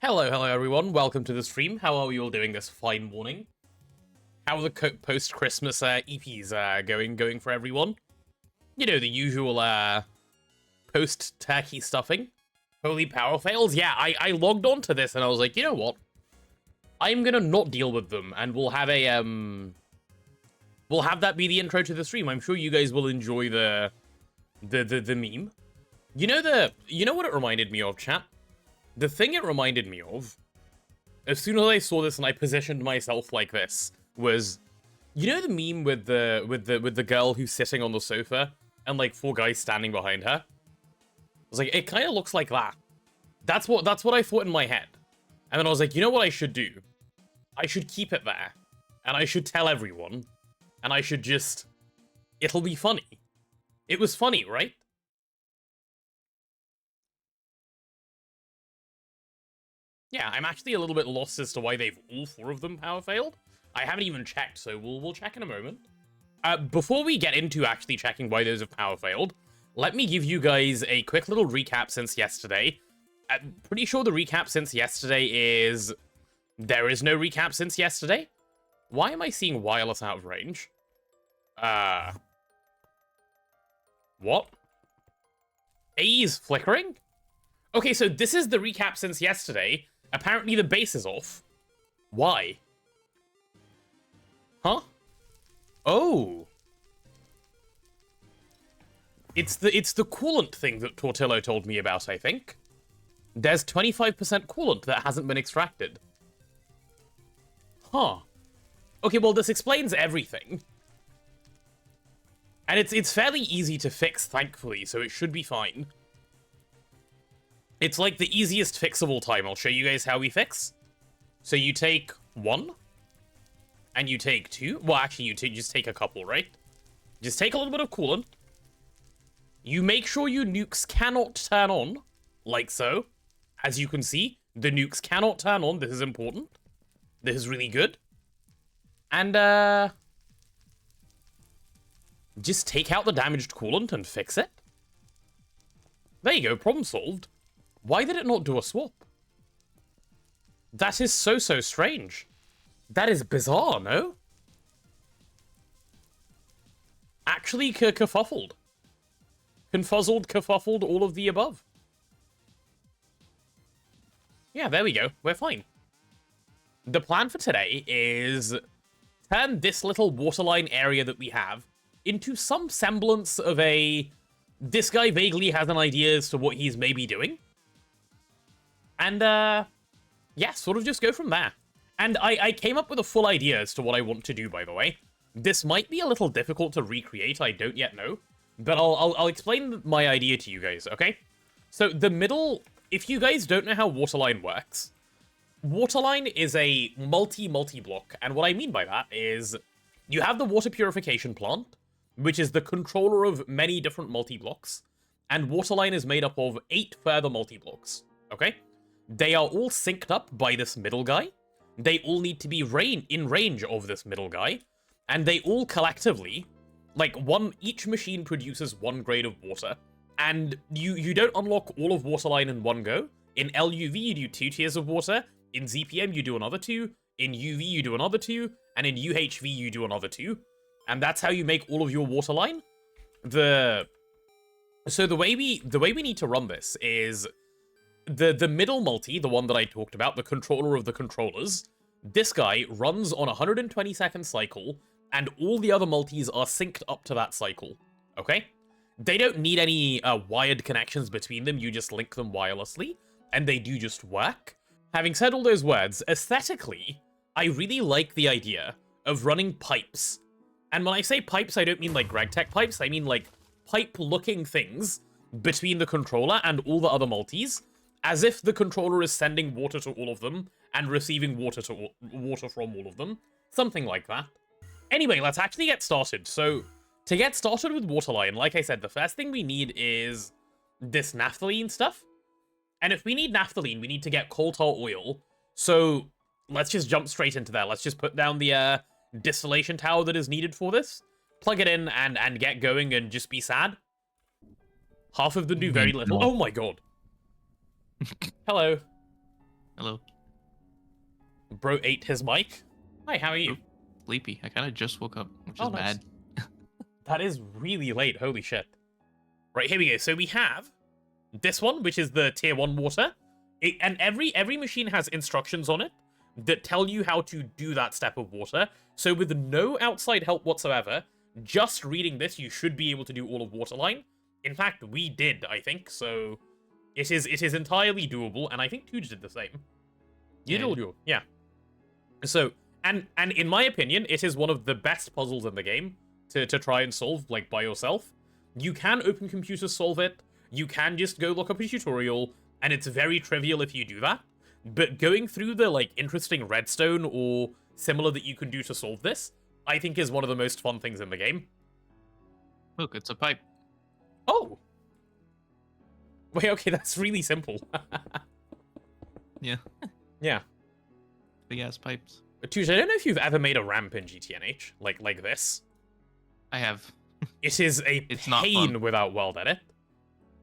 Hello everyone. Welcome to the stream. How are we all doing this fine morning? How are the post-Christmas EPs going for everyone? You know, the usual post-turkey stuffing. Holy power fails. Yeah, I logged on to this and I was like, you know what? I'm gonna not deal with them, and we'll have a we'll have that be the intro to the stream. I'm sure you guys will enjoy the meme. You know what it reminded me of, chat? The thing it reminded me of, as soon as I saw this and I positioned myself like this, was, you know the meme with the girl who's sitting on the sofa and like 4 guys standing behind her? I was like, it kind of looks like that. That's what I thought in my head. And then I was like, you know what I should do? I should keep it there. And I should tell everyone. And I should just... It'll be funny. It was funny, right? Yeah, I'm actually a little bit lost as to why they've all 4 of them power failed. I haven't even checked, so we'll check in a moment. Before we get into actually checking why those have power failed, let me give you guys a quick little recap since yesterday. I'm pretty sure the recap since yesterday is... There is no recap since yesterday? Why am I seeing wireless out of range? What? AE is flickering? Okay, so this is the recap since yesterday. Apparently the base is off. Why? Huh? Oh. It's the coolant thing that Tortillo told me about, I think. There's 25% coolant that hasn't been extracted. Huh. Okay, well, this explains everything. And it's fairly easy to fix, thankfully, so it should be fine. It's like the easiest fix of all time. I'll show you guys how we fix. So you take 1. And you take 2. Well, actually, you just take a couple, right? Just take a little bit of coolant. You make sure your nukes cannot turn on, like so. As you can see, the nukes cannot turn on. This is important. This is really good. And, just take out the damaged coolant and fix it. There you go, problem solved. Why did it not do a swap? That is so strange. That is bizarre, no? Actually, kerfuffled. Confuzzled, kerfuffled, all of the above. Yeah, there we go. We're fine. The plan for today is turn this little waterline area that we have into some semblance of a... This guy vaguely has an idea as to what he's maybe doing. And, yeah, sort of just go from there. And I came up with a full idea as to what I want to do, by the way. This might be a little difficult to recreate, I don't yet know. But I'll explain my idea to you guys, okay? So the middle, if you guys don't know how Waterline works, Waterline is a multi-block. And what I mean by that is you have the water purification plant, which is the controller of many different multi-blocks. And Waterline is made up of 8 further multi-blocks, okay? They are all synced up by this middle guy. They all need to be in range of this middle guy. And they all collectively, like each machine produces 1 grade of water. And you don't unlock all of Waterline in one go. In LUV, you do 2 tiers of water. In ZPM, you do another 2. In UV, you do another 2. And in UHV, you do another 2. And that's how you make all of your Waterline. So the way we need to run this is... The middle multi, the one that I talked about, the controller of the controllers, this guy runs on a 120-second cycle, and all the other multis are synced up to that cycle, okay? They don't need any wired connections between them, you just link them wirelessly, and they do just work. Having said all those words, aesthetically, I really like the idea of running pipes. And when I say pipes, I don't mean like GregTech pipes, I mean like pipe-looking things between the controller and all the other multis, as if the controller is sending water to all of them and receiving water from all of them. Something like that. Anyway, let's actually get started. So, to get started with Waterline, like I said, the first thing we need is this naphthalene stuff. And if we need naphthalene, we need to get coal tar oil. So, let's just jump straight into there. Let's just put down the distillation tower that is needed for this. Plug it in and get going and just be sad. Half of them do very little. Oh my god. Hello. Hello. Bro ate his mic. Hi, how are you? Oop. Sleepy. I kind of just woke up, which Oh, is nice. bad. That is really late. Holy shit. Right, here we go. So we have this one, which is the tier 1 water. And every machine has instructions on it that tell you how to do that step of water. So with no outside help whatsoever, just reading this, you should be able to do all of Waterline. In fact, we did, I think. So it is entirely doable, and I think Tooj did the same. You did all your, yeah. So, and in my opinion, it is one of the best puzzles in the game to try and solve, like, by yourself. You can open computers solve it. You can just go look up a tutorial, and it's very trivial if you do that. But going through the, like, interesting redstone or similar that you can do to solve this, I think is one of the most fun things in the game. Look, it's a pipe. Oh! Wait, okay, that's really simple. Yeah. Yeah. Big ass pipes. Tooj, I don't know if you've ever made a ramp in GTNH, like this. I have. It is a pain without World Edit.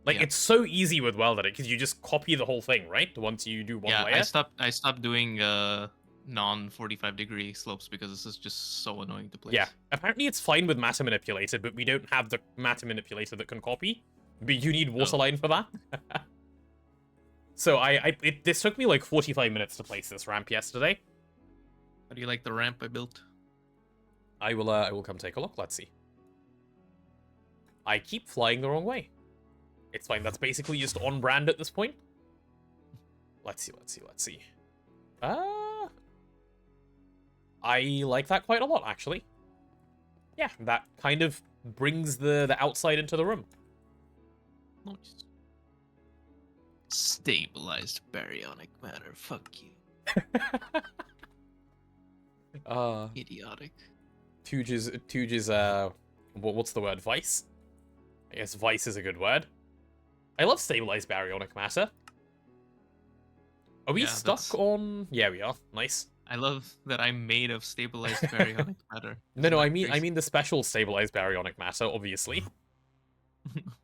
Like, it's so easy with World Edit, because you just copy the whole thing, right? Once you do one layer. I stopped doing non-45-degree slopes because this is just so annoying to place. Yeah, apparently it's fine with Matter Manipulator, but we don't have the Matter Manipulator that can copy. But you need Waterline for that. So this took me like 45 minutes to place this ramp yesterday. How do you like the ramp I built? I will come take a look. Let's see. I keep flying the wrong way. It's fine. That's basically just on brand at this point. Let's see. I like that quite a lot, actually. Yeah, that kind of brings the outside into the room. Nice. Stabilized baryonic matter. Fuck you. Idiotic. Tooj's what's the word? Vice? I guess vice is a good word. I love stabilized baryonic matter. Are we stuck on? Yeah, we are. Nice. I love that I'm made of stabilized baryonic matter. No, I mean the special stabilized baryonic matter, obviously.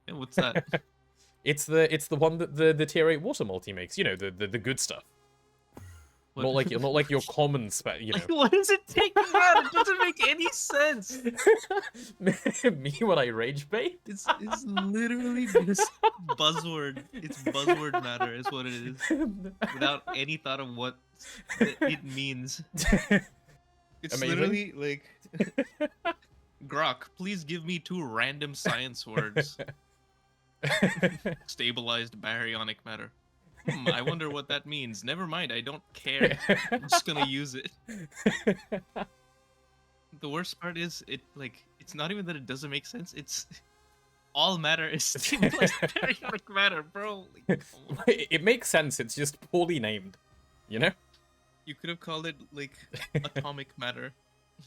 What's that? It's the one that the tier 8 water multi makes. You know, the good stuff. What? Not like your common you know. What does it take that? It doesn't make any sense. Me when I rage bait? It's literally just buzzword. It's buzzword matter is what it is. Without any thought of what it means. It's amazing. Literally like Grok, please give me 2 random science words. Stabilized baryonic matter. I wonder what that means. Never mind, I don't care. I'm just gonna use it. The worst part is it's not even that it doesn't make sense. It's all matter is stabilized baryonic matter, bro. Like, it makes sense. It's just poorly named. You know? You could have called it like atomic matter.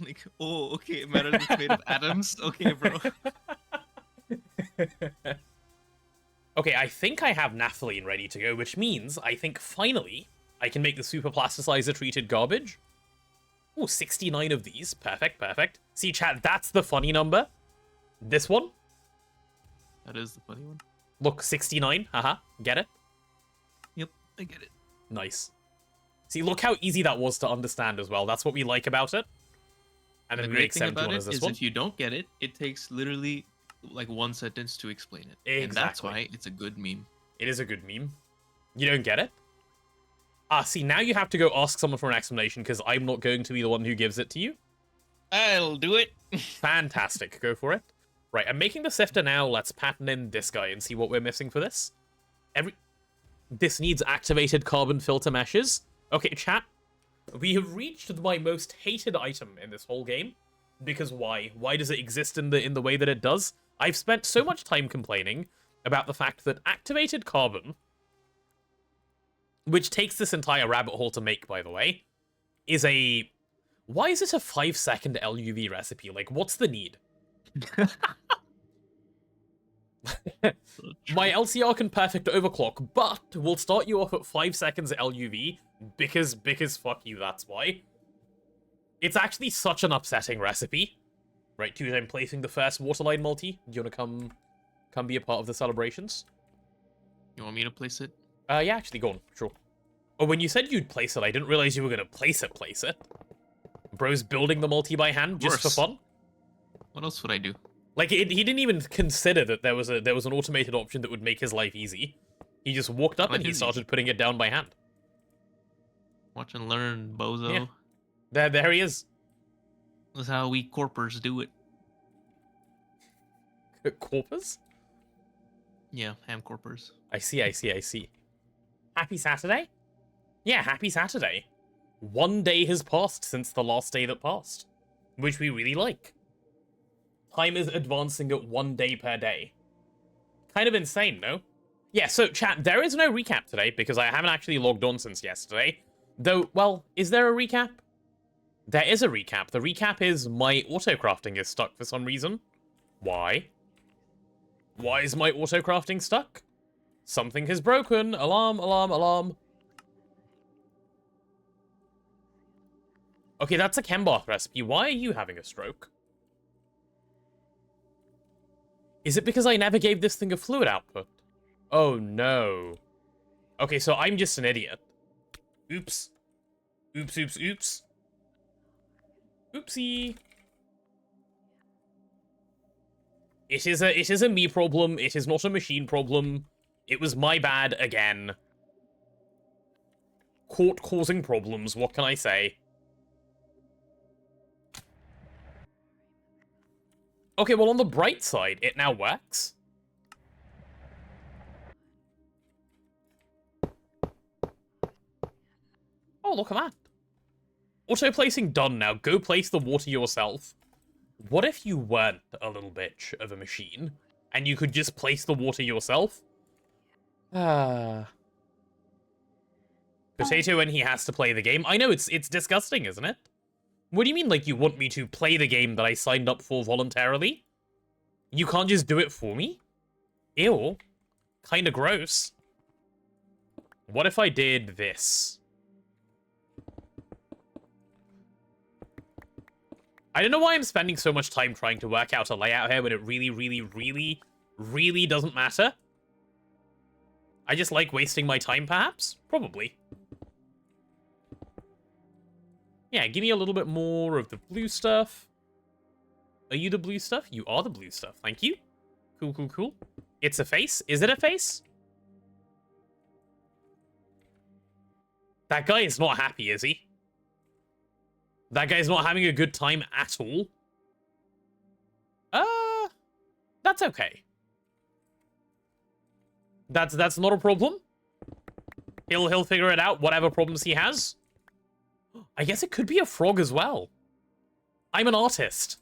Like, oh, okay, matter that's made of atoms. Okay, bro. Okay, I think I have naphthalene ready to go, which means I think finally I can make the super plasticizer treated garbage. Oh, 69 of these. Perfect, perfect. See, chat, that's the funny number. This one. That is the funny one. Look, 69. Haha. Get it? Yep, I get it. Nice. See, look how easy that was to understand as well. That's what we like about it. And then the we great make thing 71 about as it this is one. if you don't get it, it takes literally like 1 sentence to explain it. Exactly. And that's why it's a good meme. It is a good meme. You don't get it? See, now you have to go ask someone for an explanation because I'm not going to be the one who gives it to you. I'll do it. Fantastic. Go for it. Right, I'm making the sifter now. Let's pattern in this guy and see what we're missing for this. This needs activated carbon filter meshes. Okay, chat. We have reached my most hated item in this whole game. Because why? Why does it exist in the way that it does? I've spent so much time complaining about the fact that activated carbon, which takes this entire rabbit hole to make, by the way, is a... Why is it a 5-second LUV recipe? Like, what's the need? My LCR can perfect overclock, but will start you off at 5 seconds LUV because fuck you, that's why. It's actually such an upsetting recipe. Right, Tooj, I'm placing the first Waterline multi. Do you want to come be a part of the celebrations? You want me to place it? Yeah, actually, go on. Sure. Oh, when you said you'd place it, I didn't realize you were gonna place it. Bro's building the multi by hand just for fun. What else would I do? Like, he didn't even consider that there was an automated option that would make his life easy. He just walked up and he started putting it down by hand. Watch and learn, bozo. Yeah. There he is. That's how we corpers do it. Corpers? Yeah, Hamcorpers. I see. Happy Saturday? Yeah, happy Saturday. 1 day has passed since the last day that passed, which we really like. Time is advancing at 1 day per day. Kind of insane, no? Yeah, so chat, there is no recap today because I haven't actually logged on since yesterday. Though, well, is there a recap? There is a recap. The recap is my auto-crafting is stuck for some reason. Why? Why is my auto-crafting stuck? Something has broken. Alarm, alarm, alarm. Okay, that's a Chembath recipe. Why are you having a stroke? Is it because I never gave this thing a fluid output? Oh, no. Okay, so I'm just an idiot. Oops. Oops, oops, oops. Oopsie. It is a me problem. It is not a machine problem. It was my bad again. Caught causing problems, what can I say? Okay, well, on the bright side, it now works. Oh, look at that. Auto-placing done now. Go place the water yourself. What if you weren't a little bitch of a machine, and you could just place the water yourself? Potato when he has to play the game. I know, it's disgusting, isn't it? What do you mean, like, you want me to play the game that I signed up for voluntarily? You can't just do it for me? Ew. Kinda gross. What if I did this? I don't know why I'm spending so much time trying to work out a layout here when it really doesn't matter. I just like wasting my time, perhaps? Probably. Yeah, give me a little bit more of the blue stuff. Are you the blue stuff? You are the blue stuff. Thank you. Cool, cool, cool. It's a face? Is it a face? That guy is not happy, is he? That guy's not having a good time at all. That's okay. That's not a problem. He'll figure it out, whatever problems he has. I guess it could be a frog as well. I'm an artist.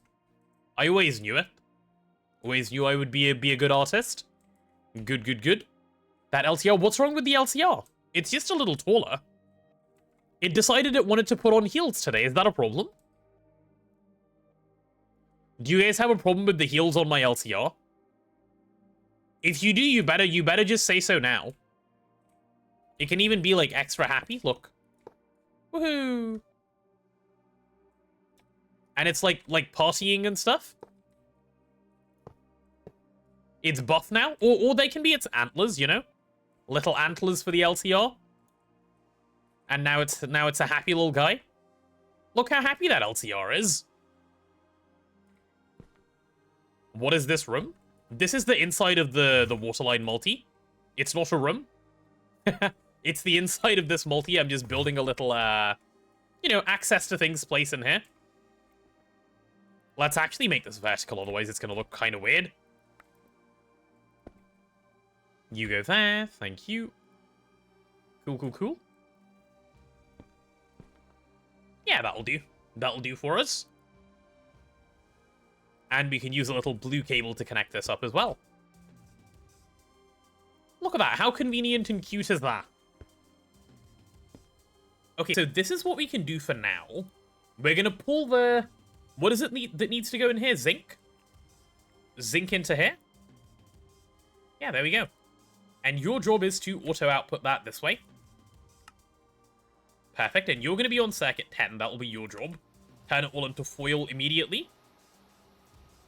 I always knew it. Always knew I would be a good artist. Good, good, good. That LCR, what's wrong with the LCR? It's just a little taller. It decided it wanted to put on heels today. Is that a problem? Do you guys have a problem with the heels on my LCR? If you do, you better just say so now. It can even be, like, extra happy. Look. Woohoo! And it's, like partying and stuff. It's buff now. Or they can be its antlers, you know? Little antlers for the LCR. And now it's a happy little guy. Look how happy that LCR is. What is this room? This is the inside of the Waterline multi. It's not a room. It's the inside of this multi. I'm just building a little, you know, access to things place in here. Let's actually make this vertical, otherwise it's going to look kind of weird. You go there. Thank you. Cool, cool, cool. Yeah, that'll do. That'll do for us. And we can use a little blue cable to connect this up as well. Look at that. How convenient and cute is that? Okay, so this is what we can do for now. We're going to pull the... What is it that needs to go in here? Zinc? Zinc into here? Yeah, there we go. And your job is to auto-output that this way. Perfect, and you're going to be on circuit 10. That will be your job. Turn it all into foil immediately.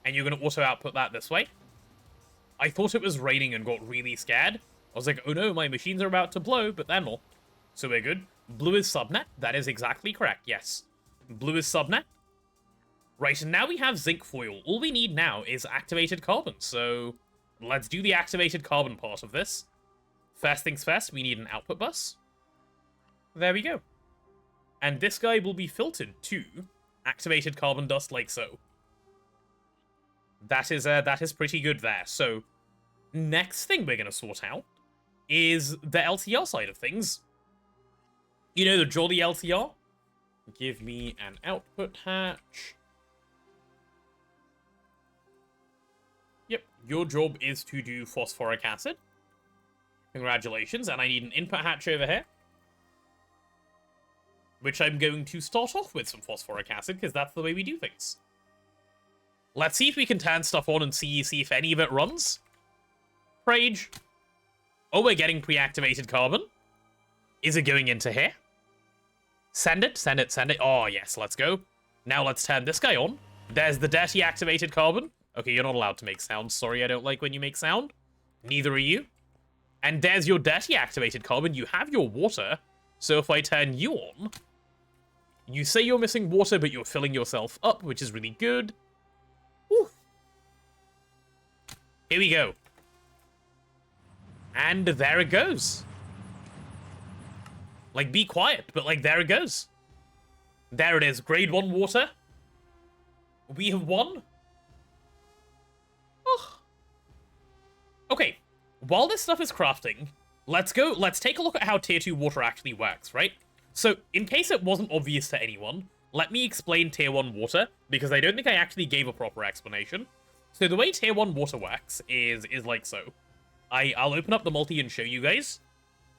And you're going to auto-output that this way. I thought it was raining and got really scared. I was like, oh no, my machines are about to blow, but they're not. So we're good. Blue is subnet. That is exactly correct, yes. Blue is subnet. Right, and now we have zinc foil. All we need now is activated carbon, so let's do the activated carbon part of this. First things first, we need an output bus. There we go. And this guy will be filtered to activated carbon dust like so. That is pretty good there. So, next thing we're going to sort out is the LTR side of things. You know, the jolly LTR? Give me an output hatch. Yep, your job is to do phosphoric acid. Congratulations, and I need an input hatch over here. Which I'm going to start off with some phosphoric acid, because that's the way we do things. Let's see if we can turn stuff on and see if any of it runs. Rage. Oh, we're getting pre-activated carbon. Is it going into here? Send it, send it, send it. Oh, yes, let's go. Now let's turn this guy on. There's the dirty activated carbon. Okay, you're not allowed to make sound. Sorry, I don't like when you make sound. Neither are you. And there's your dirty activated carbon. You have your water. So if I turn you on, you say you're missing water, but you're filling yourself up, which is really good. Woo. Here we go. And there it goes. Like, be quiet, but like, there it goes. There it is. Grade 1 water. We have won. Oh. Okay. While this stuff is crafting, let's take a look at how tier 2 water actually works, right? So, in case it wasn't obvious to anyone, let me explain tier 1 water, because I don't think I actually gave a proper explanation. So the way tier 1 water works is like so. I'll open up the multi and show you guys.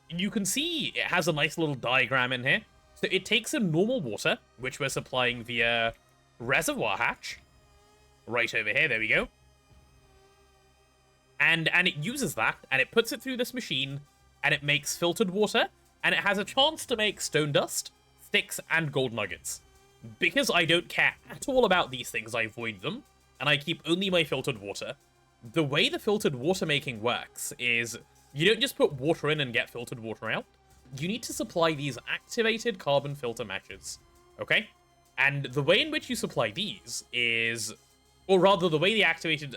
You can see it has a nice little diagram in here. So it takes in normal water, which we're supplying via reservoir hatch. Right over here, there we go. And it uses that, and it puts it through this machine, and it makes filtered water, and it has a chance to make stone dust, sticks, and gold nuggets. Because I don't care at all about these things, I void them, and I keep only my filtered water. The way the filtered water making works is you don't just put water in and get filtered water out. You need to supply these activated carbon filter meshes, okay? And the way in which you supply these is, or rather the way the activated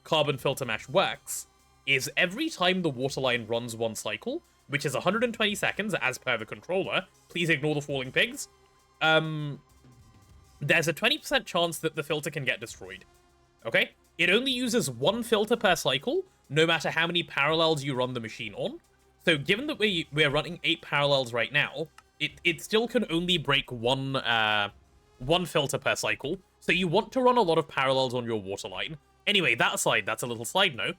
carbon filter mesh works, is every time the waterline runs one cycle, which is 120 seconds as per the controller, please ignore the falling pigs, there's a 20% chance that the filter can get destroyed, okay? It only uses one filter per cycle, no matter how many parallels you run the machine on. So given that we're running 8 parallels right now, it still can only break one filter per cycle. So you want to run a lot of parallels on your waterline. Anyway, that aside, that's a little side note.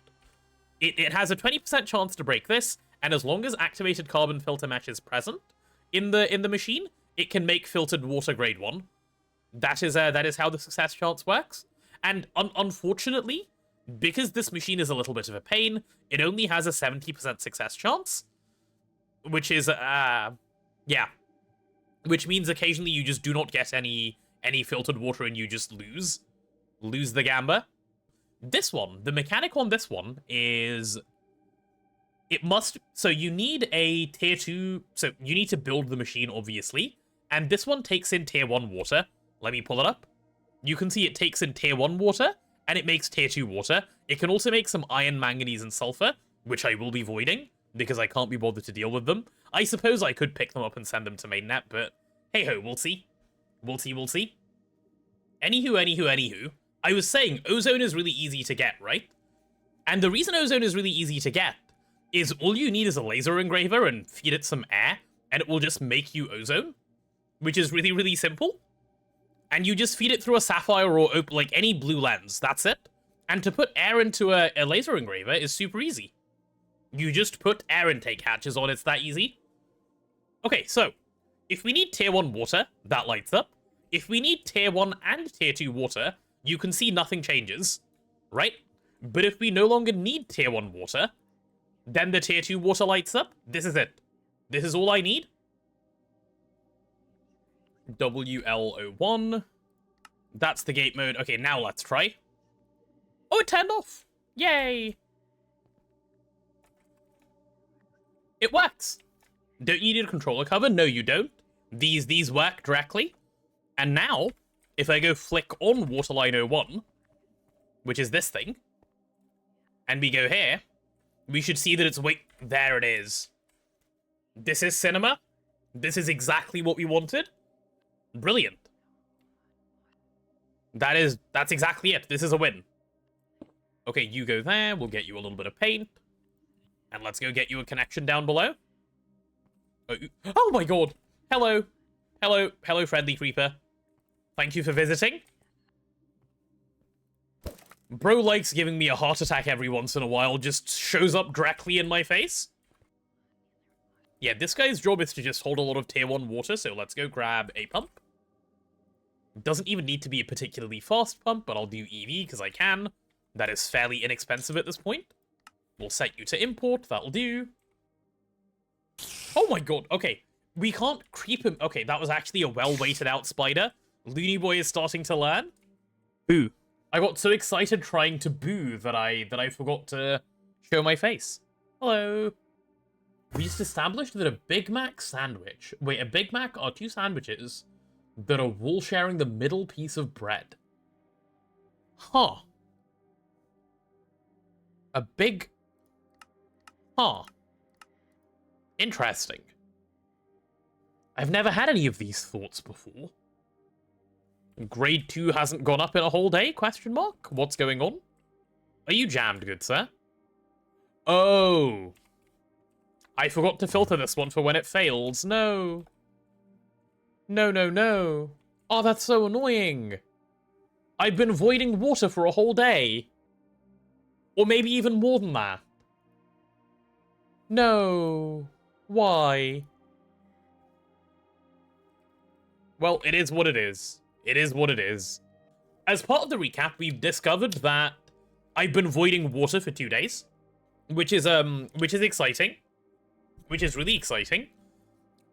It has a 20% chance to break this, and as long as activated carbon filter mesh is present in the machine, it can make filtered water grade 1. That is how the success chance works. And unfortunately, because this machine is a little bit of a pain, it only has a 70% success chance, which is yeah, which means occasionally you just do not get any filtered water and you just lose the gamba. This one, the mechanic on this one is so you need a tier 2, so you need to build the machine obviously, and this one takes in tier 1 water. Let me pull it up. You can see it takes in tier 1 water, and it makes tier 2 water. It can also make some iron, manganese, and sulfur, which I will be voiding, because I can't be bothered to deal with them. I suppose I could pick them up and send them to mainnet, but hey-ho, we'll see. We'll see. Anywho, I was saying, ozone is really easy to get, right? And the reason ozone is really easy to get is all you need is a laser engraver and feed it some air, and it will just make you ozone, which is really, really simple. And you just feed it through a sapphire or like any blue lens, that's it. And to put air into a laser engraver is super easy. You just put air intake hatches on, it's that easy. Okay, so, if we need tier 1 water, that lights up. If we need tier 1 and tier 2 water, you can see nothing changes, right? But if we no longer need tier 1 water, then the tier 2 water lights up. This is it. This is all I need. WL01. That's the gate mode. Okay, now let's try. Oh, it turned off. Yay. It works. Don't you need a controller cover? No, you don't. These work directly. And now, if I go flick on Waterline 01, which is this thing, and we go here, we should see that it's, wait, there it is. This is cinema. This is exactly what we wanted. Brilliant. That's exactly it. This is a win. Okay, you go there. We'll get you a little bit of paint. And let's go get you a connection down below. Oh my god. Hello. Hello. Hello, friendly creeper. Thank you for visiting. Bro likes giving me a heart attack every once in a while. Just shows up directly in my face. Yeah, this guy's job is to just hold a lot of tier 1 water, so let's go grab a pump. Doesn't even need to be a particularly fast pump, but I'll do EV because I can. That is fairly inexpensive at this point. We'll set you to import, that'll do. Oh my god, okay. We can't creep him. Okay, that was actually a well-weighted out spider. Looney Boy is starting to learn. Boo. I got so excited trying to boo that I forgot to show my face. Hello. We just established that a Big Mac sandwich... Wait, a Big Mac are 2 sandwiches that are wall sharing the middle piece of bread. Huh. A big... Huh. Interesting. I've never had any of these thoughts before. Grade 2 hasn't gone up in a whole day? Question mark? What's going on? Are you jammed, good sir? Oh. I forgot to filter this one for when it fails. No. No, no, no. Oh, that's so annoying. I've been voiding water for a whole day. Or maybe even more than that. No. Why? Well, it is what it is. It is what it is. As part of the recap, we've discovered that I've been voiding water for 2 days, which is exciting. Which is really exciting.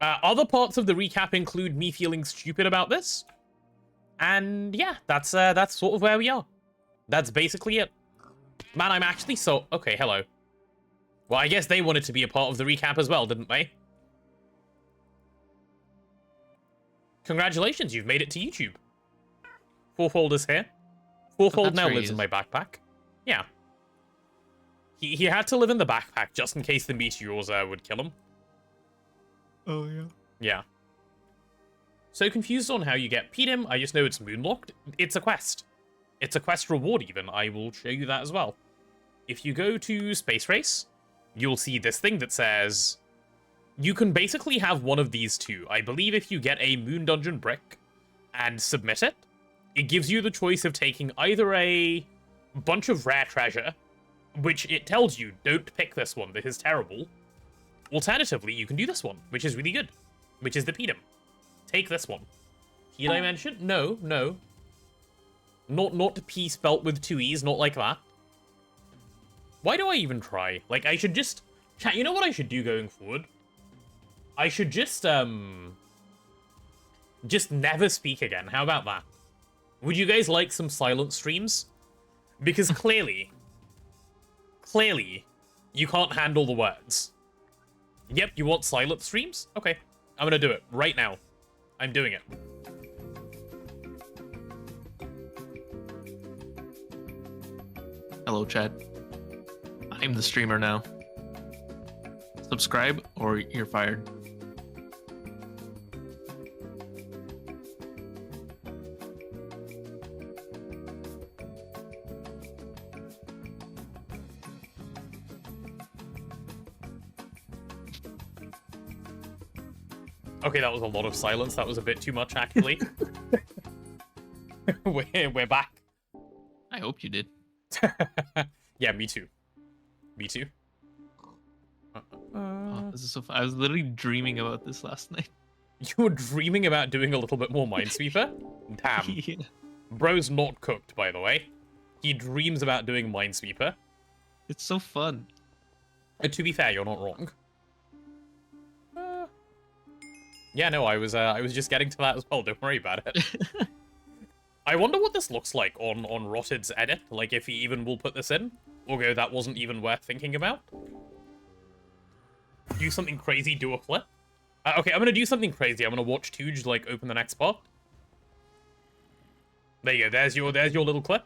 Other parts of the recap include me feeling stupid about this. And yeah, that's sort of where we are. That's basically it. Man, I'm actually so... Okay, hello. Well, I guess they wanted to be a part of the recap as well, didn't they? Congratulations, you've made it to YouTube. Fourfold is here. Fourfold now lives in my backpack. Yeah. He had to live in the backpack just in case the meteors would kill him. Oh, yeah. Yeah. So confused on how you get Pedum, I just know it's moonlocked. It's a quest. It's a quest reward even. I will show you that as well. If you go to Space Race, you'll see this thing that says... You can basically have one of these two. I believe if you get a Moon Dungeon brick and submit it, it gives you the choice of taking either a bunch of rare treasure, which it tells you, don't pick this one, this is terrible. Alternatively, you can do this one, which is really good, which is the Pedum. Take this one. Key dimension? No, no. Not P spelt with 2 E's, not like that. Why do I even try? Like, I should just... Chat, you know what I should do going forward? I should just never speak again. How about that? Would you guys like some silent streams? Because clearly, you can't handle the words. Yep, you want silent streams? Okay, I'm gonna do it right now. I'm doing it. Hello, chat. I'm the streamer now. Subscribe or you're fired. Okay, that was a lot of silence. That was a bit too much, actually. We're back. I hope you did. Yeah, me too. Me too. Oh, this is so fun. I was literally dreaming about this last night. You were dreaming about doing a little bit more Minesweeper? Damn. Yeah. Bro's not cooked, by the way. He dreams about doing Minesweeper. It's so fun. To be fair, you're not wrong. Yeah, no, I was just getting to that as well. Don't worry about it. I wonder what this looks like on Rotted's edit. Like, if he even will put this in. Or go, that wasn't even worth thinking about. Do something crazy, do a flip. Okay, I'm gonna do something crazy. I'm gonna watch Tooj, like, open the next part. There you go, there's your little clip.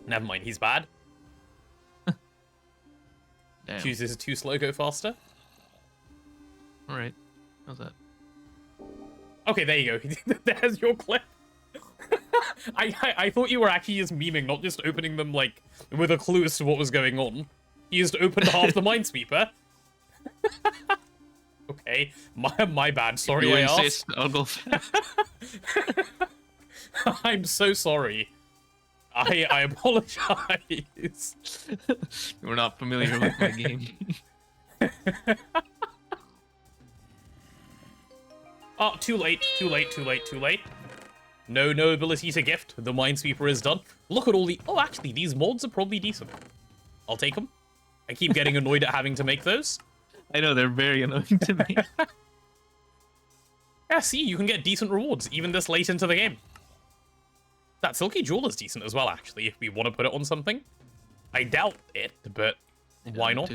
Never mind, he's bad. Damn. Chooses too slow, go faster. Alright. How's that? Okay, there you go. There's your clip. I thought you were actually just memeing, not just opening them, like, with a clue as to what was going on. You just opened half the Minesweeper. Okay, my bad. Sorry, I asked. I'll go fast. I'm so sorry. I apologize. We're not familiar with my game. Oh, too late, too late, too late, too late. No ability to gift. The Minesweeper is done. Look at all the... Oh, actually, these mods are probably decent. I'll take them. I keep getting annoyed at having to make those. I know, they're very annoying to me. Yeah, see, you can get decent rewards, even this late into the game. That Silky Jewel is decent as well, actually, if we want to put it on something. I doubt it, but why not?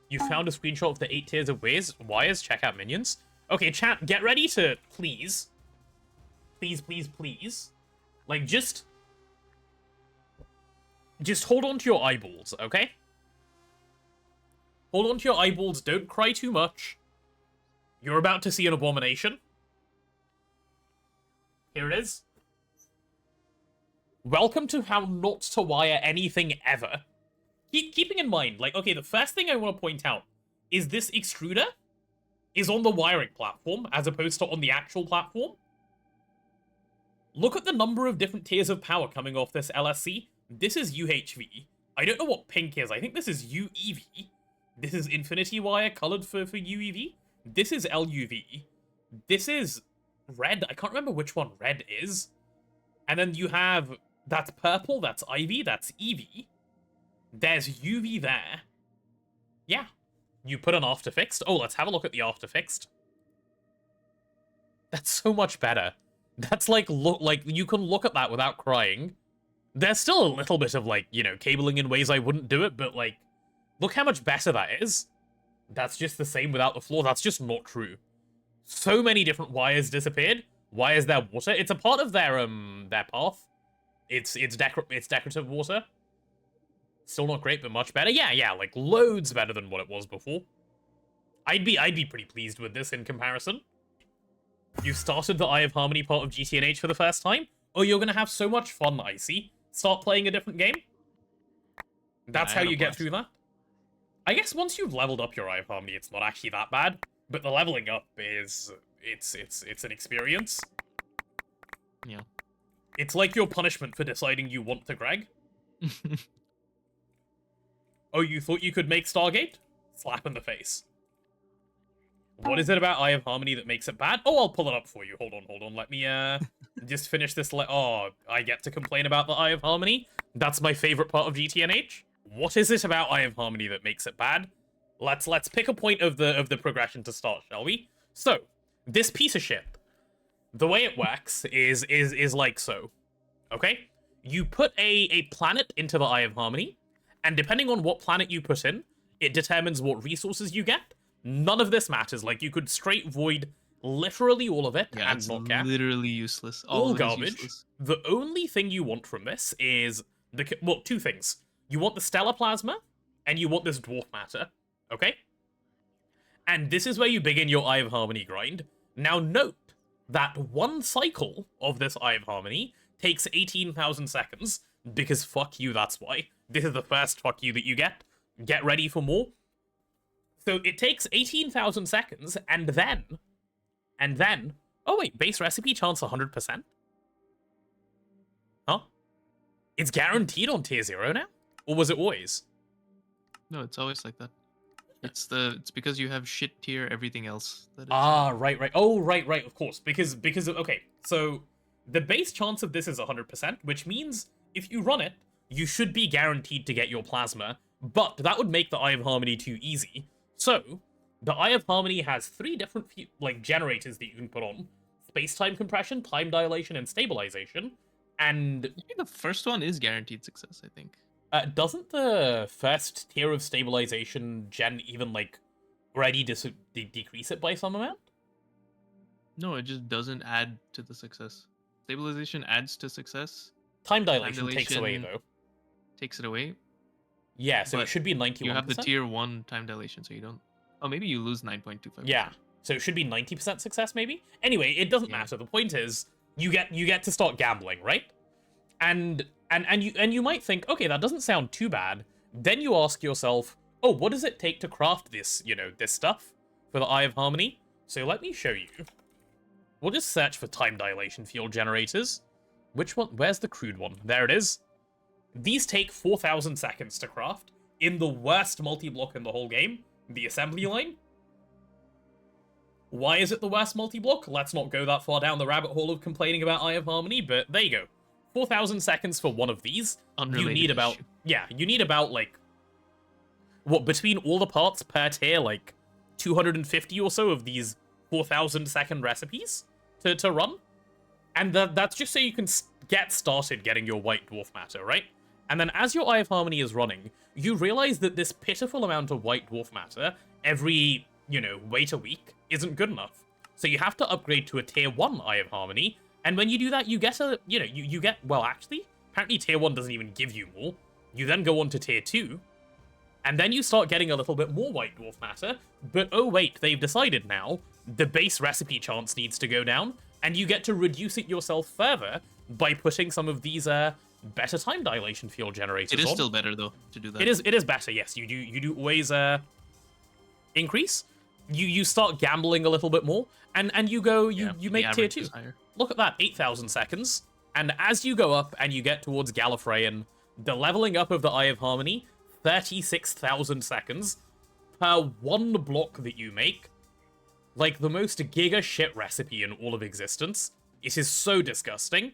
You found a screenshot of the 8 tiers of wires. Check out minions. Okay, chat, get ready to, please, like, just hold on to your eyeballs, okay? Hold on to your eyeballs, don't cry too much. You're about to see an abomination. Here it is. Welcome to how not to wire anything ever. Keeping in mind, like, okay, the first thing I want to point out is this extruder is on the wiring platform as opposed to on the actual platform. Look at the number of different tiers of power coming off this LSC. This is UHV. I don't know what pink is. I think this is UEV. This is infinity wire colored for UEV. This is LUV. This is red. I can't remember which one red is. And then you have, that's purple, that's IV, that's EV. There's UV there. Yeah. You put an after fixed. Oh, let's have a look at the after fixed. That's so much better. That's like, you can look at that without crying. There's still a little bit of, like, you know, cabling in ways I wouldn't do it, but, like, look how much better that is. That's just the same without the floor. That's just not true. So many different wires disappeared. Why is there water? It's a part of their path. It's decorative water. Still not great, but much better. Yeah, like loads better than what it was before. I'd be pretty pleased with this in comparison. You started the Eye of Harmony part of GTNH for the first time? Oh, you're gonna have so much fun, Icy. Start playing a different game? That's how you get through that? I guess once you've leveled up your Eye of Harmony, it's not actually that bad. But the leveling up is... It's an experience. Yeah. It's like your punishment for deciding you want to Greg. Oh, you thought you could make Stargate? Slap in the face. What is it about Eye of Harmony that makes it bad? Oh, I'll pull it up for you. Hold on. Let me, just finish this. Oh, I get to complain about the Eye of Harmony? That's my favorite part of GTNH. What is it about Eye of Harmony that makes it bad? Let's pick a point of the progression to start, shall we? So, this piece of shit, the way it works is like so. Okay? You put a planet into the Eye of Harmony, and depending on what planet you put in, it determines what resources you get. None of this matters. Like, you could straight void literally all of it and not care. Literally useless. All garbage. Useless. The only thing you want from this is well, two things. You want the stellar plasma, and you want this dwarf matter. Okay? And this is where you begin your Eye of Harmony grind. Now note that one cycle of this Eye of Harmony takes 18,000 seconds, because fuck you, that's why. This is the first fuck you that you get. Get ready for more. So it takes 18,000 seconds, and then, oh wait, base recipe chance 100%? Huh? It's guaranteed on tier 0 now? Or was it always? No, it's always like that. It's because you have shit tier everything else. That is... Ah, right. Oh, right, of course. Because okay, so the base chance of this is 100%, which means if you run it, you should be guaranteed to get your plasma, but that would make the Eye of Harmony too easy. So, the Eye of Harmony has 3 different generators that you can put on. Space-time compression, time dilation, and stabilization. And maybe the first one is guaranteed success, I think. Doesn't the first tier of stabilization gen even, like, already decrease it by some amount? No, it just doesn't add to the success. Stabilization adds to success. Time dilation takes away, dilation though. Takes it away. Yeah, so it But should be 91%. you have the tier 1 time dilation, so you don't... Oh, maybe you lose 9.25%. Yeah, so it should be 90% success, maybe? Anyway, it doesn't Yeah. matter. The point is, you get to start gambling, right? And you might think, okay, that doesn't sound too bad. Then you ask yourself, oh, what does it take to craft this, this stuff for the Eye of Harmony? So let me show you. We'll just search for time dilation field generators. Which one? Where's the crude one? There it is. These take 4,000 seconds to craft in the worst multi-block in the whole game, the assembly line. Why is it the worst multi-block? Let's not go that far down the rabbit hole of complaining about Eye of Harmony, but there you go. 4,000 seconds for one of these. Unrelated you need about issue. Yeah, you need about, like, what, between all the parts per tier, like 250 or so of these 4,000 second recipes to run. And that's just so you can get started getting your white dwarf matter, right? And then as your Eye of Harmony is running, you realize that this pitiful amount of white dwarf matter every, wait a week isn't good enough. So you have to upgrade to a tier 1 Eye of Harmony, and when you do that, you get a, you get, well, actually, apparently tier 1 doesn't even give you more. You then go on to tier 2, and then you start getting a little bit more white dwarf matter, but oh wait, they've decided now, the base recipe chance needs to go down, and you get to reduce it yourself further by putting some of these better time dilation field generators on. It is still better, though, to do that. It is better, yes. You do always increase. You start gambling a little bit more, and you go, you make tier 2. Look at that, 8,000 seconds. And as you go up and you get towards Gallifreyan, the leveling up of the Eye of Harmony, 36,000 seconds per one block that you make. Like, the most giga shit recipe in all of existence. It is so disgusting.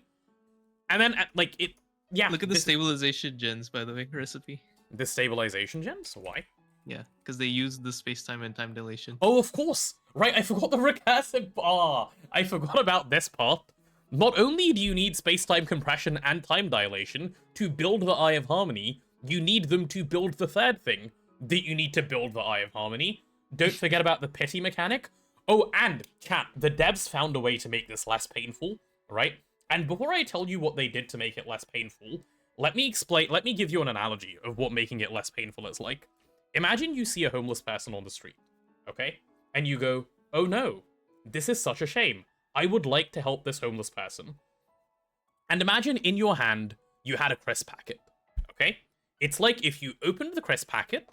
And then, like, it... Yeah. Look at the stabilization gens, by the way, recipe. The stabilization gens? Why? Yeah, because they use the space-time and time dilation. Oh, of course! Right, I forgot the recursive bar! I forgot about this part. Not only do you need space-time compression and time dilation to build the Eye of Harmony, you need them to build the third thing that you need to build the Eye of Harmony. Don't forget about the pity mechanic. Oh, and, chat, the devs found a way to make this less painful, right? And before I tell you what they did to make it less painful, let me give you an analogy of what making it less painful is like. Imagine you see a homeless person on the street, okay? And you go, oh no, this is such a shame. I would like to help this homeless person. And imagine in your hand, you had a crisp packet, okay? It's like if you opened the crisp packet,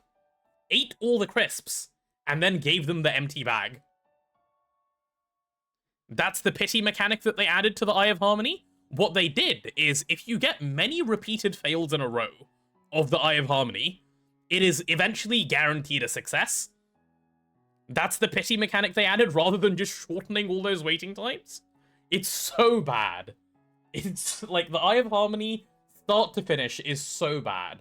ate all the crisps, and then gave them the empty bag. That's the pity mechanic that they added to the Eye of Harmony. What they did is, if you get many repeated fails in a row of the Eye of Harmony, it is eventually guaranteed a success. That's the pity mechanic they added, rather than just shortening all those waiting times. It's so bad. It's like, the Eye of Harmony, start to finish, is so bad.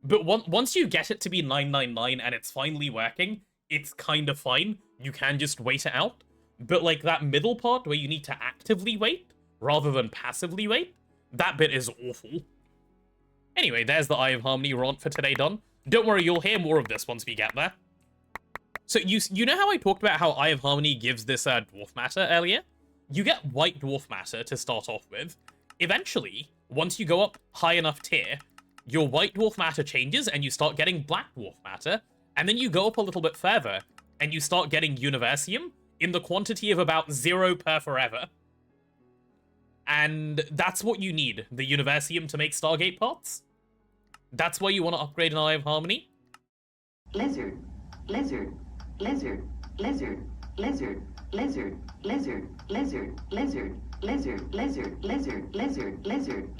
But once you get it to be 999 and it's finally working, it's kind of fine. You can just wait it out. But, like, that middle part where you need to actively wait, rather than passively wait, that bit is awful. Anyway, there's the Eye of Harmony rant for today done. Don't worry, you'll hear more of this once we get there. So, you know how I talked about how Eye of Harmony gives this dwarf matter earlier? You get white dwarf matter to start off with. Eventually, once you go up high enough tier, your white dwarf matter changes and you start getting black dwarf matter, and then you go up a little bit further and you start getting Universium in the quantity of about 0 per forever. And that's what you need, the Universium, to make Stargate parts. That's why you want to upgrade an Eye of Harmony. Lizard, lizard, lizard, lizard, lizard, lizard, lizard, lizard, lizard, lizard, lizard, lizard, lizard, lizard, lizard.